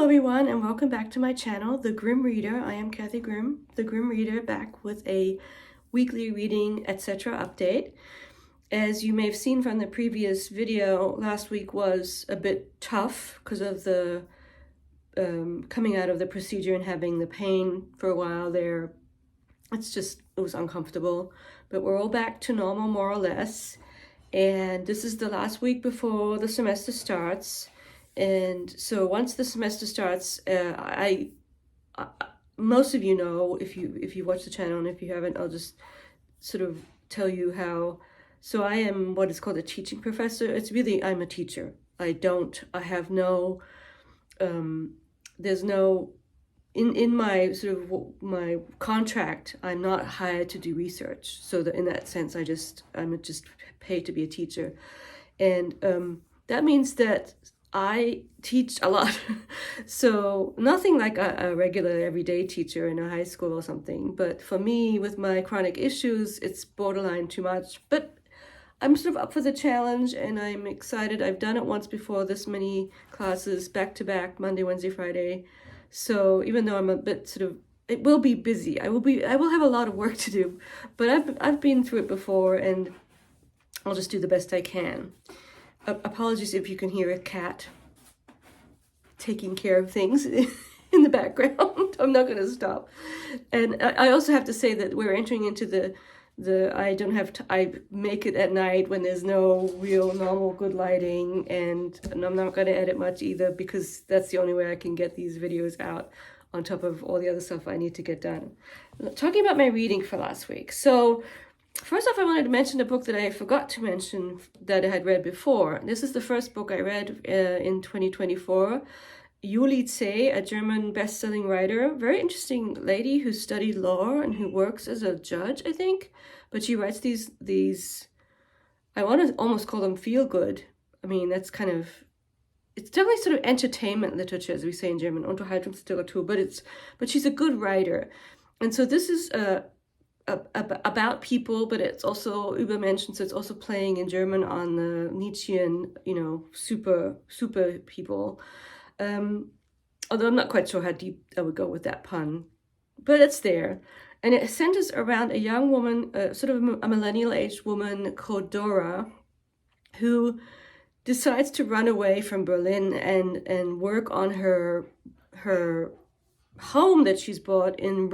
Hello everyone and welcome back to my channel, The Grim Reader. I am Kathy Grimm, The Grim Reader, back with a weekly reading, etc. update. As you may have seen from the previous video, last week was a bit tough because of the coming out of the procedure and having the pain for a while there. It was uncomfortable, but we're all back to normal more or less. And this is the last week before the semester starts. And so once the semester starts, most of you know, if you watch the channel, and if you haven't, I'll just sort of tell you how. So I am what is called a teaching professor. It's really, I'm a teacher. I have no, there's no, in my sort of my contract, I'm not hired to do research. So that in that sense, I'm just paid to be a teacher. And that means that I teach a lot. So nothing like a regular everyday teacher in a high school or something. But for me, with my chronic issues, it's borderline too much. But I'm sort of up for the challenge and I'm excited. I've done it once before, this many classes back to back, Monday, Wednesday, Friday. So even though I'm a bit sort of, it will be busy. I will have a lot of work to do, but I've been through it before and I'll just do the best I can. Apologies if you can hear a cat taking care of things in the background. I'm not going to stop. And I also have to say that we're entering into I make it at night when there's no real normal good lighting, and I'm not going to edit much either because that's the only way I can get these videos out on top of all the other stuff I need to get done. Talking about my reading for last week. So first off, I wanted to mention a book that I forgot to mention that I had read before. This is the first book I read in 2024. Juli, a German best-selling writer, very interesting lady who studied law and who works as a judge, I think. But she writes these I want to almost call them feel-good. I mean, it's definitely sort of entertainment literature, as we say in German, Unterhaltungsliteratur, but she's a good writer. And so this is about people, but it's also Über Menschen, so it's also playing in German on the Nietzschean, super people. Although I'm not quite sure how deep I would go with that pun, but it's there. And it centers around a young woman, sort of a millennial-aged woman called Dora, who decides to run away from Berlin and work on her home that she's bought in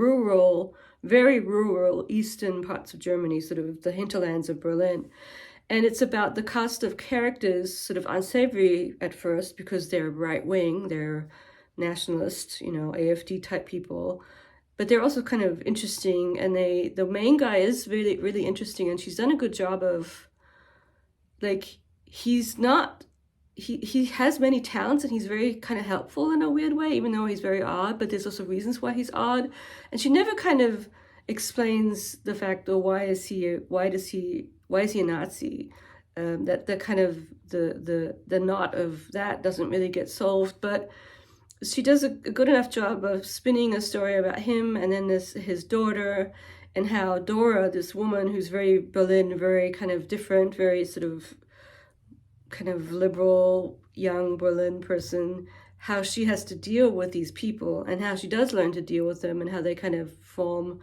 very rural eastern parts of Germany, sort of the hinterlands of Berlin. And it's about the cast of characters, sort of unsavory at first because they're right-wing, they're nationalist, AfD type people. But they're also kind of interesting, and the main guy is really, really interesting, and she's done a good job of, he has many talents, and he's very kind of helpful in a weird way, even though he's very odd, but there's also reasons why he's odd. And she never kind of explains the fact, why is he a Nazi? That the kind of the knot of that doesn't really get solved, but she does a good enough job of spinning a story about him and then his daughter, and how Dora, this woman who's very Berlin, very kind of different, very sort of kind of liberal young Berlin person, how she has to deal with these people and how she does learn to deal with them and how they kind of form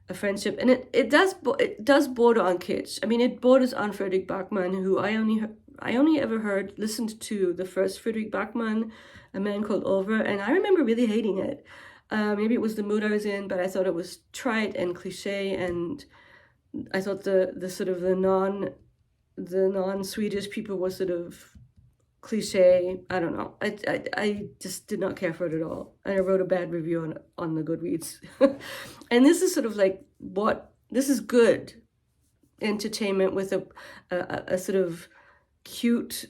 a friendship. And it does border on kitsch. I mean, it borders on Friedrich Bachmann, who I only ever listened to the first Friedrich Bachmann, A Man Called Over, and I remember really hating it. Maybe it was the mood I was in, but I thought it was trite and cliche, and I thought the sort of the non-Swedish people were sort of cliche. I don't know. I just did not care for it at all. And I wrote a bad review on the Goodreads. And this is sort of like this is good entertainment with a sort of cute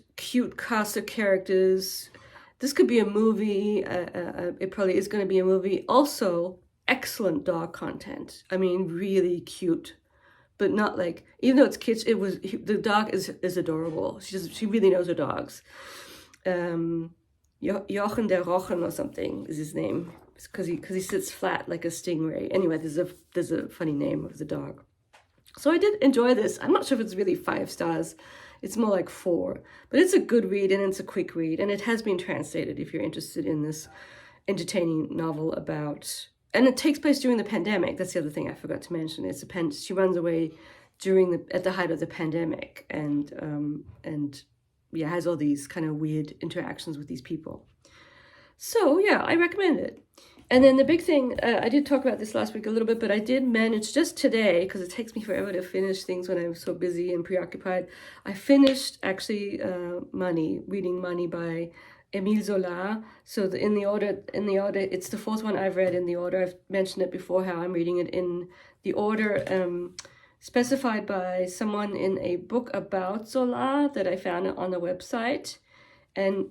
cast of characters. This could be a movie. It probably is going to be a movie. Also, excellent dog content. I mean, really cute, but not like, even though it's kitsch, the dog is adorable. She really knows her dogs. Jochen der Rochen or something is his name, because he sits flat like a stingray. Anyway, there's a funny name of the dog. So I did enjoy this. I'm not sure if it's really 5 stars. It's more like 4. But it's a good read, and it's a quick read, and it has been translated if you're interested in this entertaining novel about, and it takes place during the pandemic. That's the other thing I forgot to mention. She runs away at the height of the pandemic, and yeah, has all these kind of weird interactions with these people. So yeah, I recommend it. And then the big thing, I did talk about this last week a little bit, but I did manage just today, because it takes me forever to finish things when I'm so busy and preoccupied. I finished actually reading Money by Emile Zola. So in the order, it's the 4th one I've read in the order. I've mentioned it before how I'm reading it in the order specified by someone in a book about Zola that I found on the website. And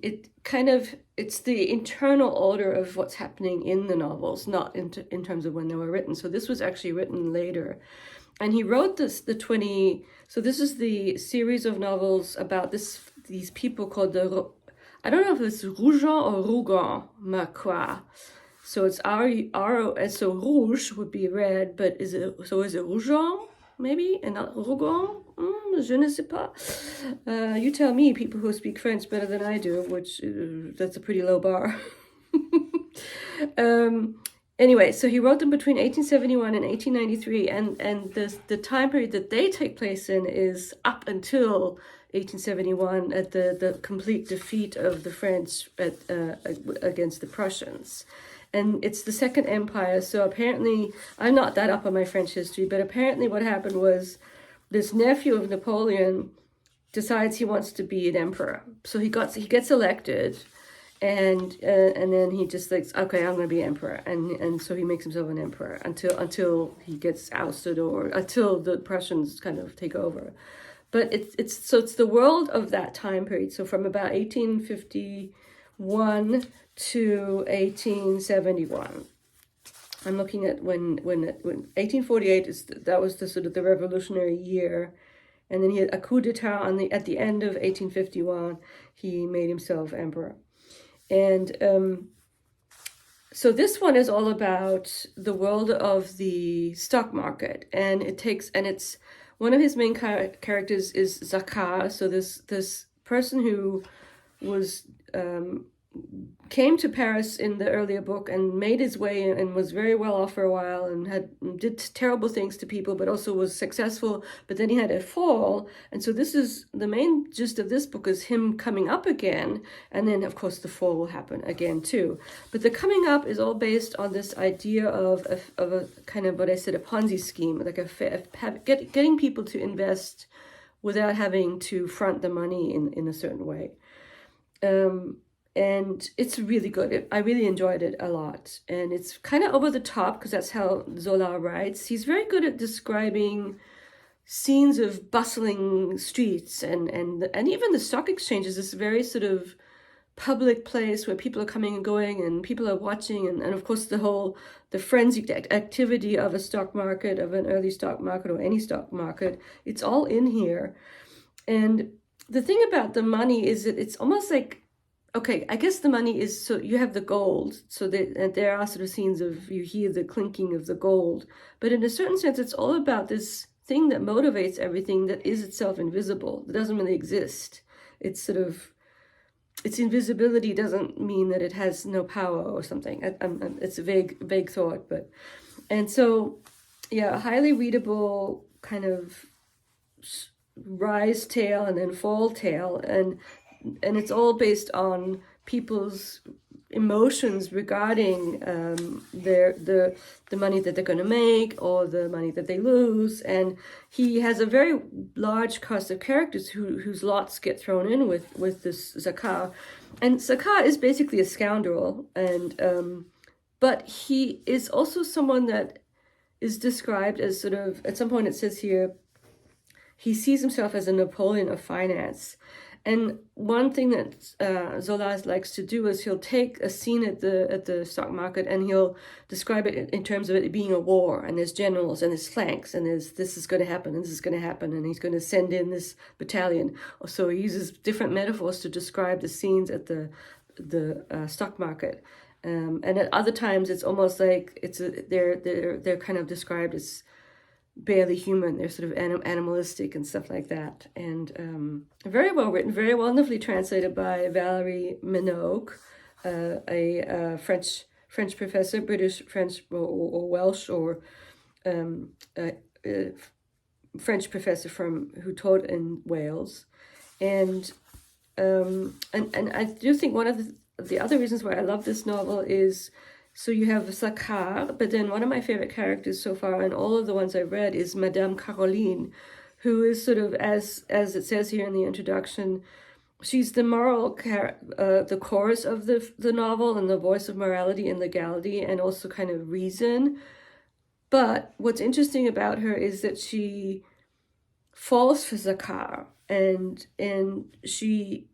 it's the internal order of what's happening in the novels, not in terms of when they were written. So this was actually written later. And he wrote this, so this is the series of novels about these people called I don't know if it's Rougon or Rougon, ma quoi. So it's so rouge would be red, but is it Rougon? Maybe, and not Rougon? Je ne sais pas. You tell me, people who speak French better than I do, which that's a pretty low bar. Anyway, so he wrote them between 1871 and 1893, and the time period that they take place in is up until 1871 at the complete defeat of the French against the Prussians. And it's the Second Empire, so apparently, I'm not that up on my French history, but apparently what happened was this nephew of Napoleon decides he wants to be an emperor. So he gets elected, and then he just thinks, okay, I'm going to be emperor, and so he makes himself an emperor until he gets ousted or until the Prussians kind of take over. But it's the world of that time period. So from about 1851 to 1871. I'm looking at when 1848 that was the sort of the revolutionary year, and then he had a coup d'état at the end of 1851. He made himself emperor, and so this one is all about the world of the stock market, and it's one of his main characters is Zakar. So this person who was came to Paris in the earlier book and made his way and was very well off for a while and did terrible things to people, but also was successful. But then he had a fall, and so this is the main gist of this book, is him coming up again, and then of course the fall will happen again too. But the coming up is all based on this idea of a kind of what I said, a Ponzi scheme, like getting people to invest without having to front the money in a certain way. And it's really good. I really enjoyed it a lot. And it's kind of over the top, because that's how Zola writes. He's very good at describing scenes of bustling streets, and even the stock exchange is this very sort of public place where people are coming and going and people are watching. And of course the frenzied activity of a stock market, of an early stock market or any stock market, it's all in here. And the thing about the money is that it's almost like, okay, I guess the money is, so you have the gold, so there are sort of scenes of, you hear the clinking of the gold, but in a certain sense, it's all about this thing that motivates everything that is itself invisible, that doesn't really exist. It's sort of, its invisibility doesn't mean that it has no power or something. It's a vague thought, but, and so, yeah, a highly readable kind of rise tale and then fall tale, and it's all based on people's emotions regarding the money that they're going to make or the money that they lose. And he has a very large cast of characters whose lots get thrown in with this Zakar. And Zakar is basically a scoundrel, and but he is also someone that is described as sort of, at some point it says here, he sees himself as a Napoleon of finance. And one thing that Zola likes to do is he'll take a scene at the stock market and he'll describe it in terms of it being a war, and there's generals and there's flanks, and this is going to happen and this is going to happen, and he's going to send in this battalion. So he uses different metaphors to describe the scenes at the stock market. And at other times it's almost like they're kind of described as barely human. They're sort of animalistic and stuff like that. And very well written, very wonderfully translated by Valerie Minogue, a French professor, British French or Welsh or a French professor who taught in Wales. And I do think one of the other reasons why I love this novel is, so you have Sakkar, but then one of my favorite characters so far, and all of the ones I've read, is Madame Caroline, who is sort of, as it says here in the introduction, she's the the chorus of the novel and the voice of morality and legality and also kind of reason. But what's interesting about her is that she falls for Sakkar, and she,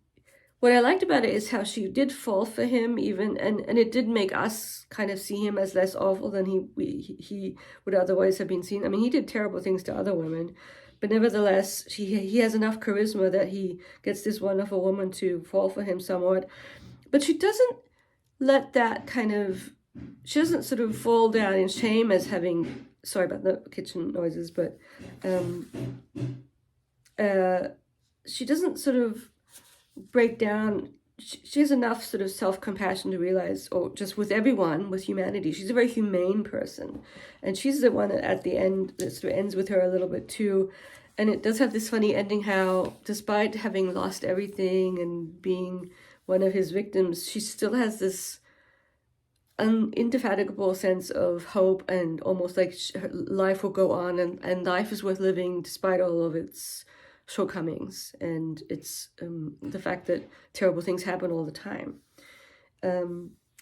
what I liked about it is how she did fall for him, even, and it did make us kind of see him as less awful than he would otherwise have been seen. I mean, he did terrible things to other women, but nevertheless, he has enough charisma that he gets this wonderful woman to fall for him somewhat. But she doesn't let that kind of, she doesn't sort of fall down in shame as having, sorry about the kitchen noises, but she doesn't sort of break down. She has enough sort of self-compassion to realize, or just with everyone, with humanity, she's a very humane person, and she's the one that at the end that sort of ends with her a little bit too. And it does have this funny ending, how despite having lost everything and being one of his victims, she still has this indefatigable sense of hope, and almost like her life will go on, and life is worth living despite all of its shortcomings, and it's the fact that terrible things happen all the time.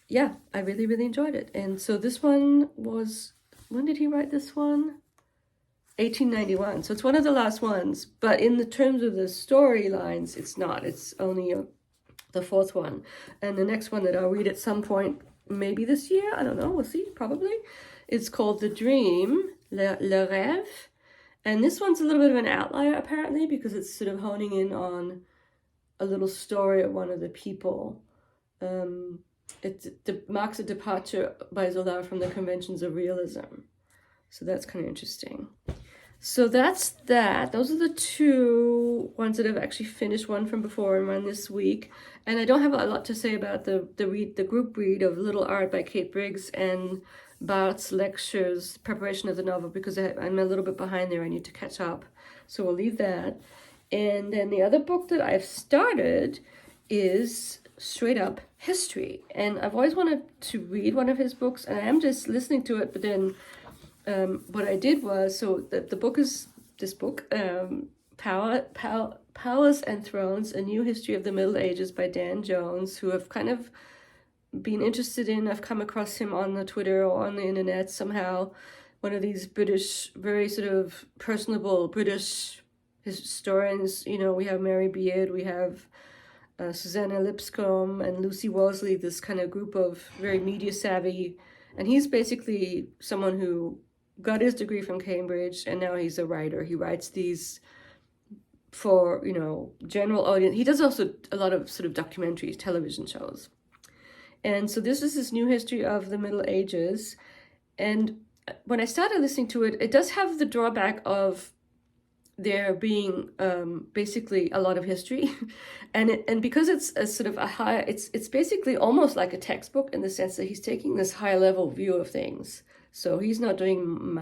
Yeah, I really, really enjoyed it. And so this one was, when did he write this one? 1891. So it's one of the last ones, but in the terms of the storylines, it's not. It's only the fourth one. And the next one that I'll read at some point, maybe this year, I don't know, we'll see, probably. It's called The Dream, Le Rêve. And this one's a little bit of an outlier, apparently, because it's sort of honing in on a little story of one of the people. It marks a departure by Zola from the conventions of realism. So that's kind of interesting. So that's that. Those are the two ones that I've actually finished, one from before and one this week. And I don't have a lot to say about the group read of Little Art by Kate Briggs and Bart's lectures, preparation of the novel, because I'm a little bit behind there. I need to catch up. So we'll leave that. And then the other book that I've started is straight up history. And I've always wanted to read one of his books, and I am just listening to it, but then what I did was, so the book is this book, Powers and Thrones, A New History of the Middle Ages by Dan Jones, who I've kind of been interested in. I've come across him on the Twitter or on the internet somehow. One of these British, very sort of personable British historians. You know, we have Mary Beard, we have Susanna Lipscomb and Lucy Wolseley, this kind of group of very media savvy. And he's basically someone who got his degree from Cambridge, and now he's a writer. He writes these for, you know, general audience. He does also a lot of sort of documentaries, television shows. And so this is this new history of the Middle Ages. And when I started listening to it, it does have the drawback of there being basically a lot of history. and because it's a sort of a high, it's basically almost like a textbook in the sense that he's taking this high level view of things. So he's not doing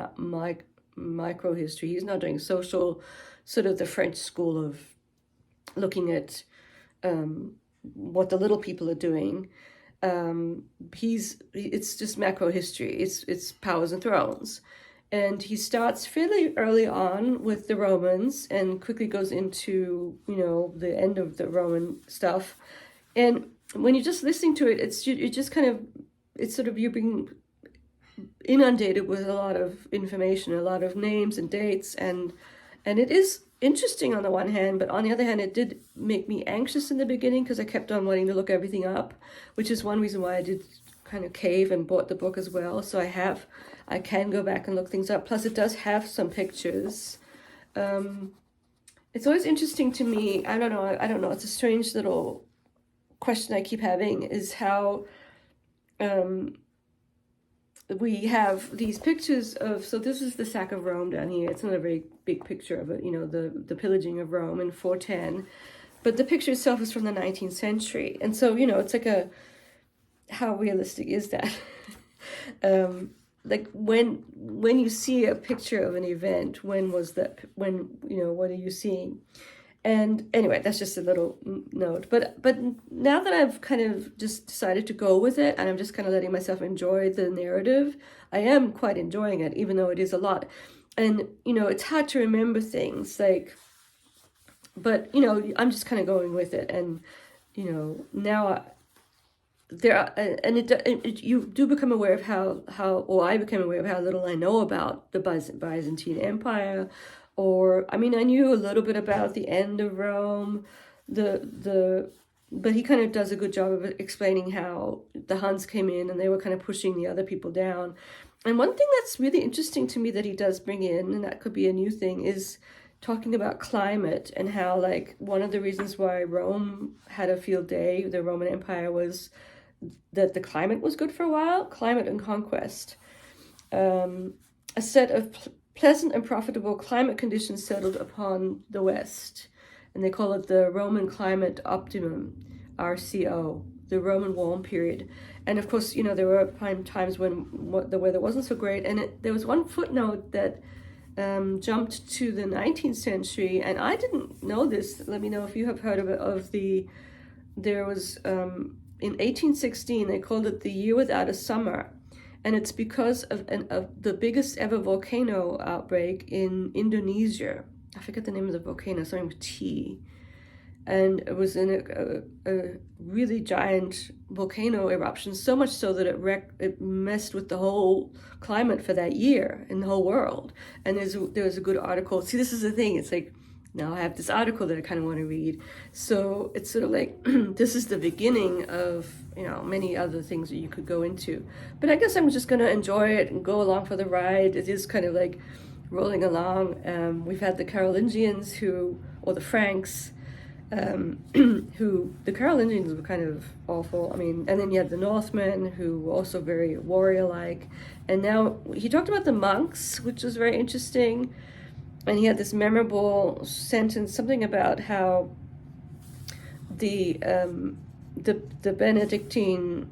micro history. He's not doing social, sort of the French school of looking at what the little people are doing. It's just macro history. It's Powers and Thrones. And he starts fairly early on with the Romans and quickly goes into, you know, the end of the Roman stuff. And when you're just listening to it, it's just kind of, it's sort of, you're being inundated with a lot of information, a lot of names and dates. And it is interesting on the one hand, but on the other hand, it did make me anxious in the beginning because I kept on wanting to look everything up, which is one reason why I did kind of cave and bought the book as well. So I can go back and look things up. Plus it does have some pictures. It's always interesting to me. I don't know. It's a strange little question I keep having, is how we have these pictures of, so this is the sack of Rome down here. It's not a very big picture of it, the pillaging of Rome in 410. But the picture itself is from the 19th century. And so, it's like how realistic is that? Like when you see a picture of an event, when, what are you seeing? And anyway, that's just a little note. But now that I've kind of just decided to go with it, and I'm just kind of letting myself enjoy the narrative, I am quite enjoying it, even though it is a lot. And, it's hard to remember things, like, but, I'm just kind of going with it. And, now there are, and you do become aware of how I became aware of how little I know about the Byzantine Empire. Or, I mean, I knew a little bit about the end of Rome, but he kind of does a good job of explaining how the Huns came in and they were kind of pushing the other people down. And one thing that's really interesting to me that he does bring in, and that could be a new thing, is talking about climate and how, like, one of the reasons why Rome had a field day, the Roman Empire, was that the climate was good for a while, climate and conquest. A set of pleasant and profitable climate conditions settled upon the West, and they call it the Roman Climate Optimum, RCO, the Roman warm period. And of course, there were times when the weather wasn't so great, and there was one footnote that jumped to the 19th century, and I didn't know this. Let me know if you have heard of it. There was, in 1816, they called it the year without a summer. And it's because of the biggest ever volcano outbreak in Indonesia. I forget the name of the volcano, something with T. And it was in a really giant volcano eruption, so much so that it messed with the whole climate for that year in the whole world. And there was a good article. See, this is the thing. It's like, now I have this article that I kind of want to read. So it's sort of like, this is the beginning of, many other things that you could go into. But I guess I'm just going to enjoy it and go along for the ride. It is kind of like rolling along. We've had the Carolingians or the Franks, the Carolingians were kind of awful. I mean, and then you had the Northmen, who were also very warrior-like. And now he talked about the monks, which was very interesting. And he had this memorable sentence, something about how the Benedictine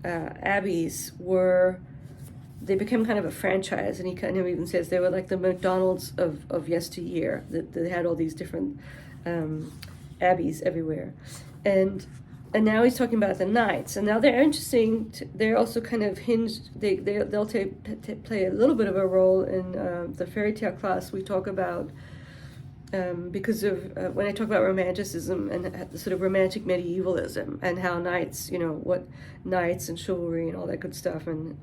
abbeys they became kind of a franchise, and he kind of even says they were like the McDonald's of yesteryear. That they had all these different abbeys everywhere, and now he's talking about the knights, and now they're interesting. They're also kind of hinged. They'll play a little bit of a role in the fairy tale class we talk about, because of when I talk about romanticism and the sort of romantic medievalism and how knights, what knights and chivalry and all that good stuff, and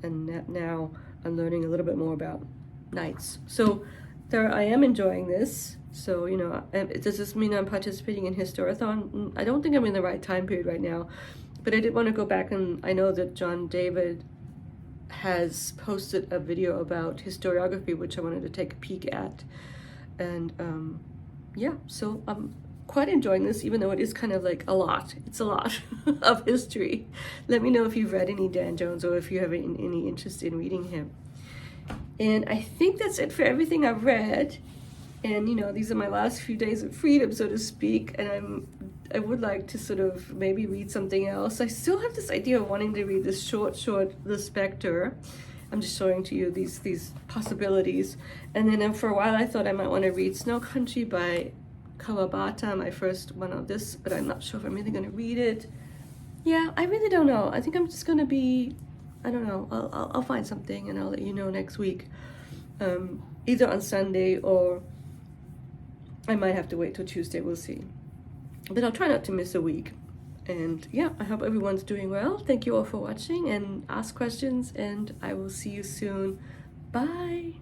now I'm learning a little bit more about knights. So there, I am enjoying this. So, does this mean I'm participating in Historathon? I don't think I'm in the right time period right now, but I did want to go back, and I know that John David has posted a video about historiography, which I wanted to take a peek at. And so I'm quite enjoying this, even though it is kind of like a lot. It's a lot of history. Let me know if you've read any Dan Jones or if you have any interest in reading him. And I think that's it for everything I've read. And, these are my last few days of freedom, so to speak, and I would like to sort of maybe read something else. I still have this idea of wanting to read this short, The Spectre. I'm just showing to you these possibilities. And then for a while I thought I might want to read Snow Country by Kawabata, my first one of this, but I'm not sure if I'm really going to read it. Yeah, I really don't know. I think I'm just going to be, I don't know, I'll find something and I'll let you know next week. Either on Sunday or I might have to wait till Tuesday, we'll see. But I'll try not to miss a week. And I hope everyone's doing well. Thank you all for watching, and ask questions, and I will see you soon. Bye.